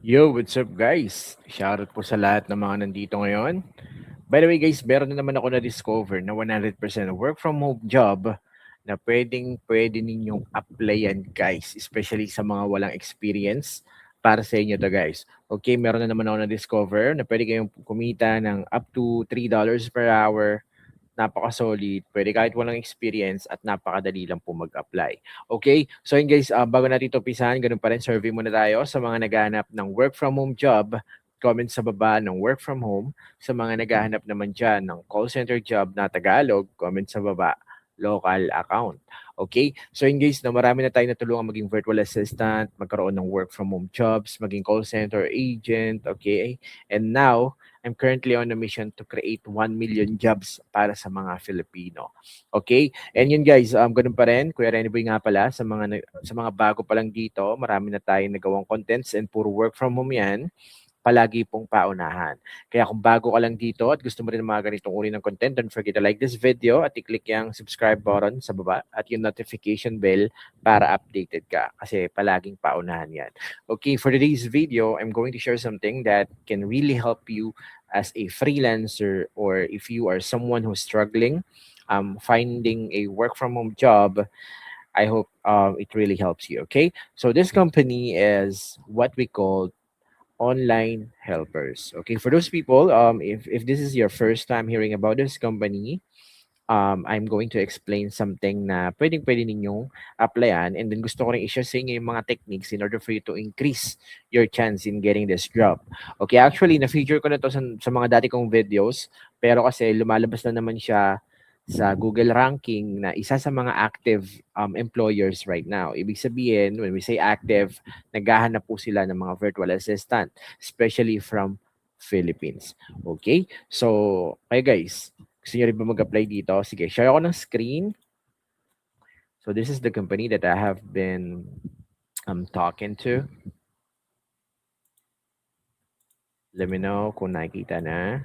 Yo, what's up guys? Shoutout po sa lahat ng mga nandito ngayon. By the way guys, meron na naman ako na-discover na 100% work from home job na pwede ninyong applyan guys, especially sa mga walang experience para sa inyo to guys. Okay, meron na naman ako na-discover na pwede kayong kumita ng up to $3 per hour. Napaka-solid, pwede kahit walang experience at napakadali lang po mag-apply. Okay? So yun guys, bago natin ito umpisahan, ganun pa rin, survey muna tayo sa mga naghahanap ng work from home job. Comment sa baba ng work from home. Sa mga naghahanap naman dyan ng call center job na Tagalog, comment sa baba local account. Okay? So yun guys, na marami na tayo natulungan maging virtual assistant, magkaroon ng work from home jobs, maging call center agent, okay? And now, I'm currently on a mission to create 1 million jobs para sa mga Filipino. Okay? And yun guys, ganun pa rin, Kuya Renny Boy nga pala, sa mga bago pa lang dito, marami na tayong nagawang contents and puro work from home yan, palagi pong paunahan. Kaya kung bago ka lang dito at gusto mo rin ng mga ganitong uri ng content, don't forget to like this video at i-click yung subscribe button sa baba at yung notification bell para updated ka kasi palaging paunahan yan. Okay, for today's video, I'm going to share something that can really help you as a freelancer or if you are someone who's struggling finding a work from home job. I hope it really helps you. Okay, so this company is what we call online helpers. Okay, for those people, if this is your first time hearing about this company, I'm going to explain something na pwedeng-pwede ninyong applyan and then gusto ko rin i-share sa inyo yung mga techniques in order for you to increase your chance in getting this job. Okay, actually, na-feature ko na to sa mga dati kong videos, pero kasi lumalabas na naman siya sa Google ranking na isa sa mga active employers right now. Ibig sabihin, when we say active, naghahanap po sila ng mga virtual assistant, especially from Philippines. Okay? So, kayo guys, gusto niyo rin ba mag-apply dito? Sige, share ako ng screen. So, this is the company that I have been talking to. Let me know kung nakikita na.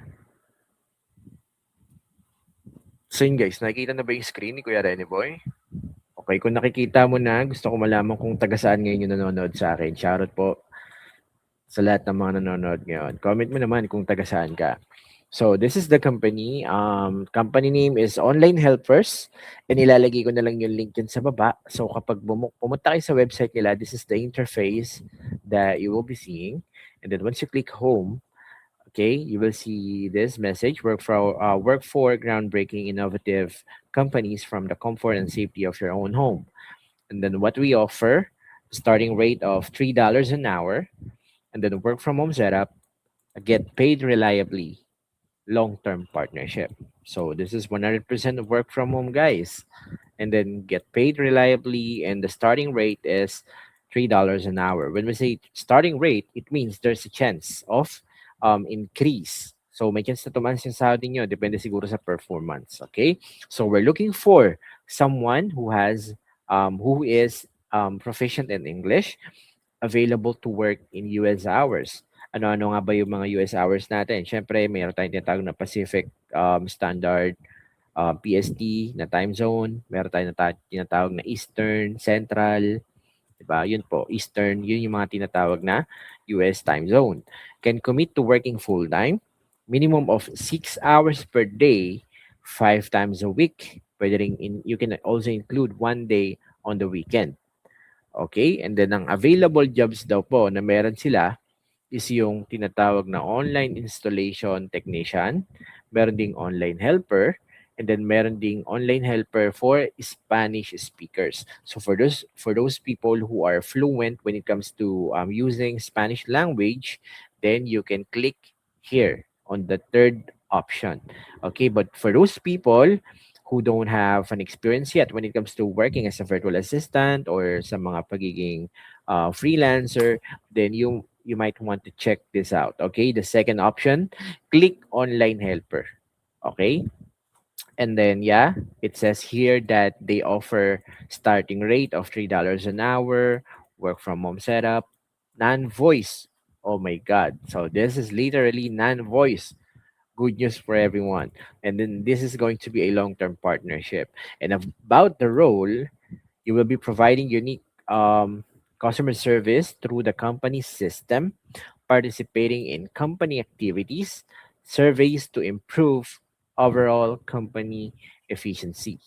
So yun guys, nakikita na ba yung screen ni Kuya Renny Boy? Okay, kung nakikita mo na, gusto ko malaman kung taga saan ngayon yung nanonood sa akin. Shoutout po sa lahat ng mga nanonood ngayon. Comment mo naman kung taga saan ka. So this is the company. Company name is Online Helpers. And ilalagay ko na lang yung link dyan sa baba. So kapag pumunta kayo sa website nila, this is the interface that you will be seeing. And then once you click home, okay, you will see this message: work for groundbreaking, innovative companies from the comfort and safety of your own home. And then what we offer: starting rate of $3 an hour, and then work from home setup, get paid reliably, long-term partnership. So this is 100% work from home, guys, and then get paid reliably, and the starting rate is $3 an hour. When we say starting rate, it means there's a chance of increase. So may chance na tumaas yung sahod niyo, depende siguro sa performance. Okay? So we're looking for someone who is proficient in English, available to work in US hours. Ano-ano nga ba yung mga US hours natin? Siyempre, mayroon tayong tinatawag na Pacific Standard, PST na time zone. Meron tayong tinatawag na Eastern, Central, 'di ba? Yun po, Eastern, yun yung mga tinatawag na US time zone. Can commit to working full-time, minimum of 6 hours per day, 5 times a week. Pwede rin you can also include 1 day on the weekend. Okay? And then ang available jobs daw po na meron sila is yung tinatawag na online installation technician, meron ding online helper, and then meron ding online helper for Spanish speakers. So for those people who are fluent when it comes to using Spanish language, then you can click here on the third option. Okay, but for those people who don't have an experience yet when it comes to working as a virtual assistant or sa mga pagiging freelancer, then you might want to check this out. Okay, the second option, click online helper. Okay, and then yeah, it says here that they offer starting rate of $3 an hour, work from home setup, non-voice. Oh my god, so this is literally non-voice. Good news for everyone. And then this is going to be a long-term partnership. And about the role, you will be providing unique customer service through the company's system, participating in company activities, surveys to improve overall company efficiency.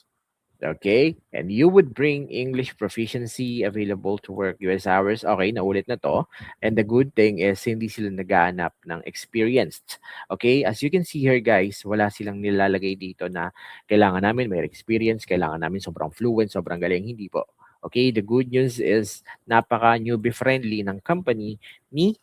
Okay? And you would bring English proficiency available to work US hours. Okay, naulit na to. And the good thing is, hindi sila naghahanap ng experienced. Okay? As you can see here, guys, wala silang nilalagay dito na kailangan namin may experience, kailangan namin sobrang fluent, sobrang galing. Hindi po. Okay? The good news is, napaka-newbie friendly ng company ni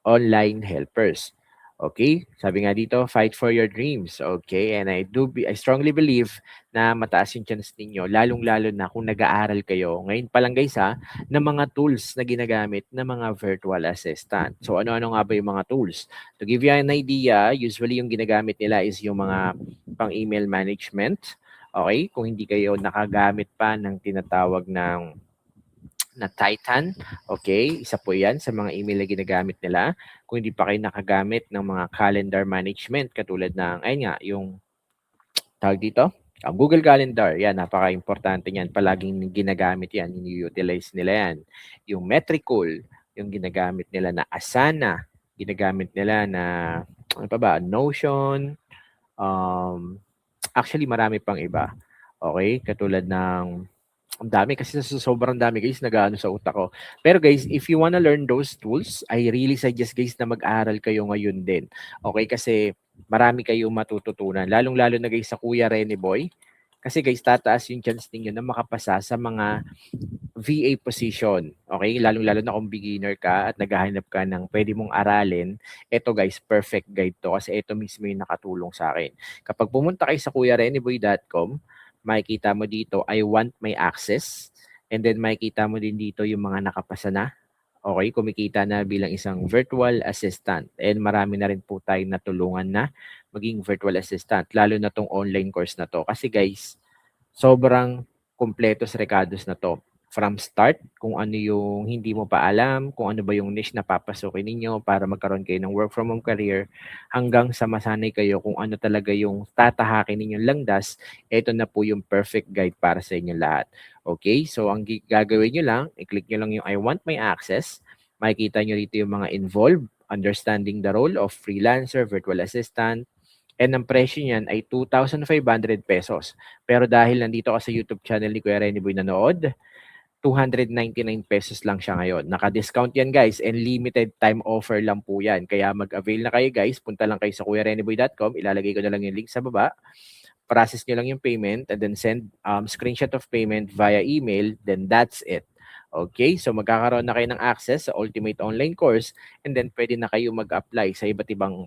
online helpers. Okay? Sabi nga dito, fight for your dreams. Okay? And I strongly believe na mataas yung chance ninyo, lalong-lalo na kung nag-aaral kayo. Ngayon pa lang guys ha, ng mga tools na ginagamit ng mga virtual assistant. So ano-ano nga ba yung mga tools? To give you an idea, usually yung ginagamit nila is yung mga pang-email management. Okay? Kung hindi kayo nakagamit pa ng tinatawag na Titan. Okay, isa po yan sa mga email na ginagamit nila. Kung hindi pa kayo nakagamit ng mga calendar management, katulad ng, ayun nga, yung tawag dito, Google Calendar. Yan, napaka-importante yan. Palaging ginagamit yan, ini-utilize nila yan. Yung Metricool, yung ginagamit nila na Asana, ginagamit nila na, ano pa ba, Notion, actually marami pang iba. Okay, katulad ng ang dami kasi sobrang dami guys nag-aano sa utak ko. Pero guys, if you wanna learn those tools, I really suggest guys na mag-aral kayo ngayon din. Okay, kasi marami kayong matututunan. Lalong-lalo na guys sa Kuya Rene Boy. Kasi guys, tataas yung chance ninyo na makapasa sa mga VA position. Okay, lalong-lalo na kung beginner ka at naghahanap ka ng pwede mong aralin. Ito guys, perfect guide to kasi ito mismo yung nakatulong sa akin. Kapag pumunta kayo sa kuyareneboy.com, makikita mo dito, I want my access. And then makikita mo din dito yung mga nakapasa na. Okay, kumikita na bilang isang virtual assistant. And marami na rin po tayong natulungan na maging virtual assistant. Lalo na tong online course na to. Kasi guys, sobrang kumpletos recados na to. From start, kung ano yung hindi mo pa alam, kung ano ba yung niche na papasukin ninyo para magkaroon kayo ng work from home career, hanggang sa masanay kayo kung ano talaga yung tatahakin ninyong langdas, ito na po yung perfect guide para sa inyo lahat. Okay? So, ang gagawin nyo lang, i-click nyo lang yung I want my access. Makikita nyo dito yung mga involved, understanding the role of freelancer, virtual assistant, and ang presyo niyan ay 2,500 pesos. Pero dahil nandito ka sa YouTube channel ni Kuya Rene Boy nanood, 299 pesos lang siya ngayon. Naka-discount yan guys and limited time offer lang po yan. Kaya mag-avail na kayo guys. Punta lang kayo sa kuyareneboy.com. Ilalagay ko na lang yung link sa baba. Process nyo lang yung payment and then send screenshot of payment via email. Then that's it. Okay, so magkakaroon na kayo ng access sa Ultimate Online Course and then pwede na kayo mag-apply sa iba't ibang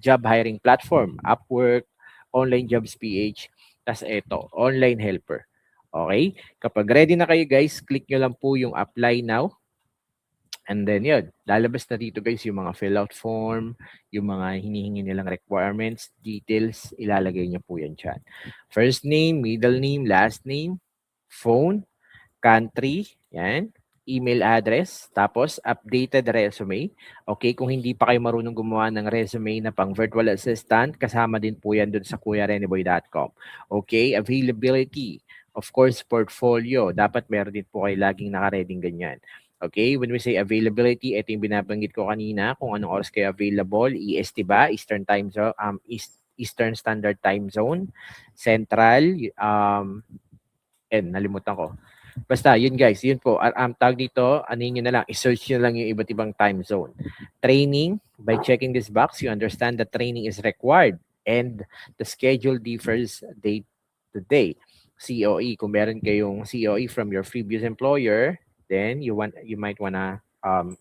job hiring platform, Upwork, Online Jobs PH, tas ito, Online Helper. Okay, kapag ready na kayo guys, click nyo lang po yung apply now. And then yun, lalabas na dito guys yung mga fill out form, yung mga hinihingi nilang requirements, details, ilalagay nyo po yan dyan. First name, middle name, last name, phone, country, yan, email address, tapos updated resume. Okay, kung hindi pa kayo marunong gumawa ng resume na pang virtual assistant, kasama din po yan dun sa kuyareneboy.com. Okay, availability, of course, portfolio. Dapat meron din po kayo laging nakareding ganyan. Okay, when we say availability, ito yung binabanggit ko kanina, kung anong oras kayo available, EST ba, Eastern Time Zone, Eastern Standard Time Zone, Central, and nalimutan ko. Basta, yun guys, yun po. Tawag dito, anin nyo na lang, i-search nyo lang yung iba't ibang time zone. Training, by checking this box, you understand that training is required and the schedule differs day to day. COE, kung meron kayong COE from your previous employer, then you might wanna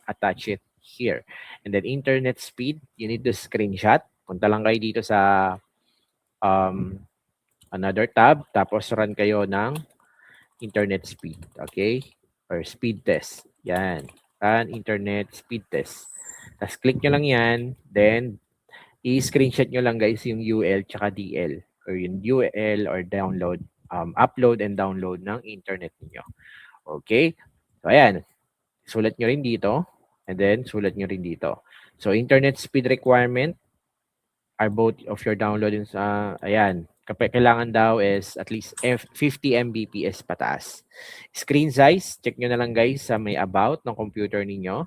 attach it here. And then internet speed, you need to screenshot. Punta lang kayo dito sa another tab, tapos run kayo ng internet speed, okay? Or speed test. Yan. Run internet speed test. Tapos click nyo lang yan. Then, i-screenshot nyo lang guys yung UL tsaka DL. Or yung UL or download, upload and download ng internet niyo. Okay? So, ayan. Sulat nyo rin dito. And then, sulat nyo rin dito. So, internet speed requirement are both of your download sa, ayan. kailangan daw is at least 50 Mbps pataas. Screen size, check nyo na lang guys sa may about ng computer ninyo.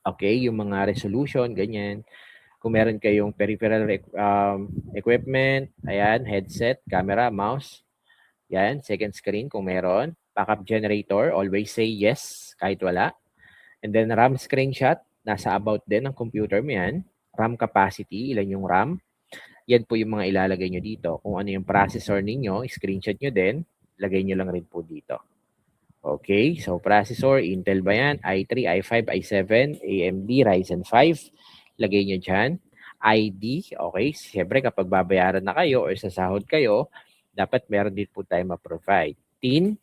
Okay, yung mga resolution, ganyan. Kung meron kayong peripheral equipment, ayan, headset, camera, mouse, yan, second screen kung meron. Backup generator, always say yes kahit wala. And then RAM screenshot, nasa about din ng computer mo yan. RAM capacity, ilan yung RAM. Yan po yung mga ilalagay nyo dito. Kung ano yung processor ninyo, screenshot nyo din, lagay nyo lang rin po dito. Okay, so processor, Intel ba yan? i3, i5, i7, AMD, Ryzen 5. Lagay nyo dyan. ID, okay, siyempre kapag babayaran na kayo or sasahod kayo, dapat meron din po tayo ma-provide. TIN,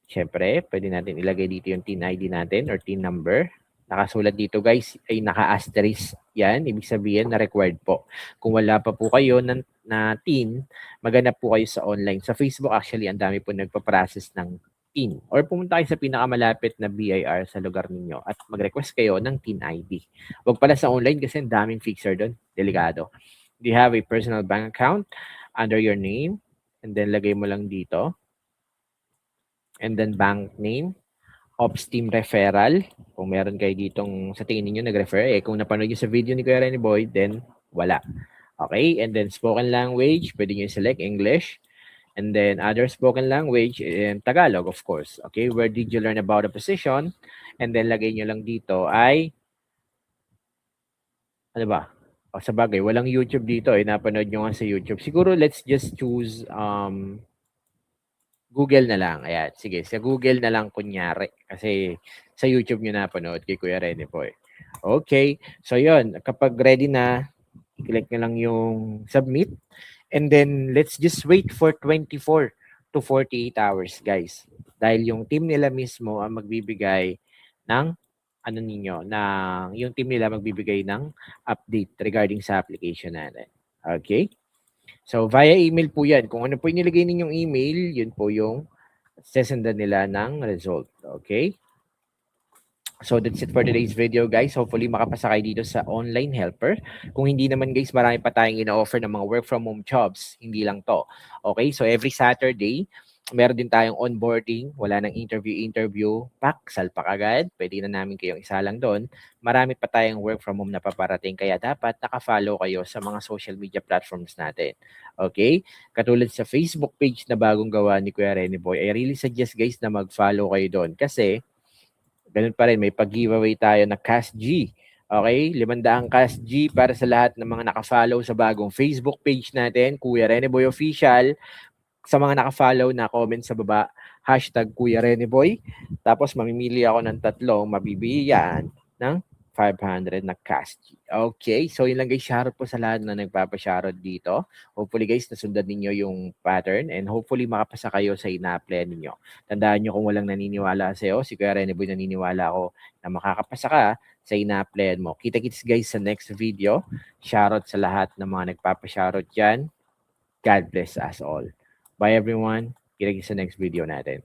siyempre, pwede natin ilagay dito yung TIN ID natin or TIN number. Nakasulat dito guys, ay naka-asterisk yan. Ibig sabihin na required po. Kung wala pa po kayo na TIN, maghanap po kayo sa online. Sa Facebook actually, ang dami po nagpa-process ng TIN. Or pumunta kayo sa pinakamalapit na BIR sa lugar ninyo at mag-request kayo ng TIN ID. Huwag pala sa online kasi ang daming fixer doon. Delikado. Do you have a personal bank account under your name? And then lagay mo lang dito. And then bank name. Ops team referral. Kung meron kayo ditong sa tingin niyo nag-refer, kung napanood niyo sa video ni Kuya Renny Boy, then wala. Okay, and then spoken language, pwede niyo select English. And then other spoken language, Tagalog, of course. Okay, where did you learn about the position? And then lagay nyo lang dito ay, ano ba? O sa bagay, walang YouTube dito napanood nyo nga sa YouTube. Siguro let's just choose Google na lang. Ayan, sige, sa Google na lang kunyari. Kasi sa YouTube nyo napanood kay Kuya Rene po Okay, so yon kapag ready na, i-click nyo lang yung submit. And then, let's just wait for 24 to 48 hours, guys. Dahil yung team nila mismo ang magbibigay ng ano ninyo, yung team nila magbibigay ng update regarding sa application natin. Okay? So, via email po yan. Kung ano po yung nilagay ninyong email, yun po yung sesendan nila ng result. Okay? So that's it for today's video guys. Hopefully makapasa kayo dito sa online helper. Kung hindi naman guys, marami pa tayong ina-offer ng mga work from home jobs. Hindi lang to. Okay, so every Saturday, meron din tayong onboarding. Wala nang interview. Pak, salpak agad. Pwede na namin kayong isa lang doon. Marami pa tayong work from home na paparating. Kaya dapat naka-follow kayo sa mga social media platforms natin. Okay? Katulad sa Facebook page na bagong gawa ni Kuya Renny Boy, I really suggest guys na mag-follow kayo doon. Kasi ganun pa rin, may pag-giveaway tayo na Cash G. Okay? 500 Cash G para sa lahat ng mga naka-follow sa bagong Facebook page natin, Kuya Rene Boy Official. Sa mga naka-follow na comment sa baba, hashtag Kuya Rene Boy. Tapos mamimili ako ng 3 mabibigyan ng 500 na cash. Okay, so yun lang guys, shoutout po sa lahat na nagpapa-shoutout dito. Hopefully guys, nasundan ninyo yung pattern and hopefully makapasa kayo sa ina-apply ninyo. Tandaan nyo kung walang naniniwala sa'yo, si Kuya Rene Boy naniniwala ako na makakapasa ka sa ina-apply mo. Kita-kits guys sa next video. Shoutout sa lahat ng mga nagpapa-shoutout dyan. God bless us all. Bye everyone. Kita-kits sa next video natin.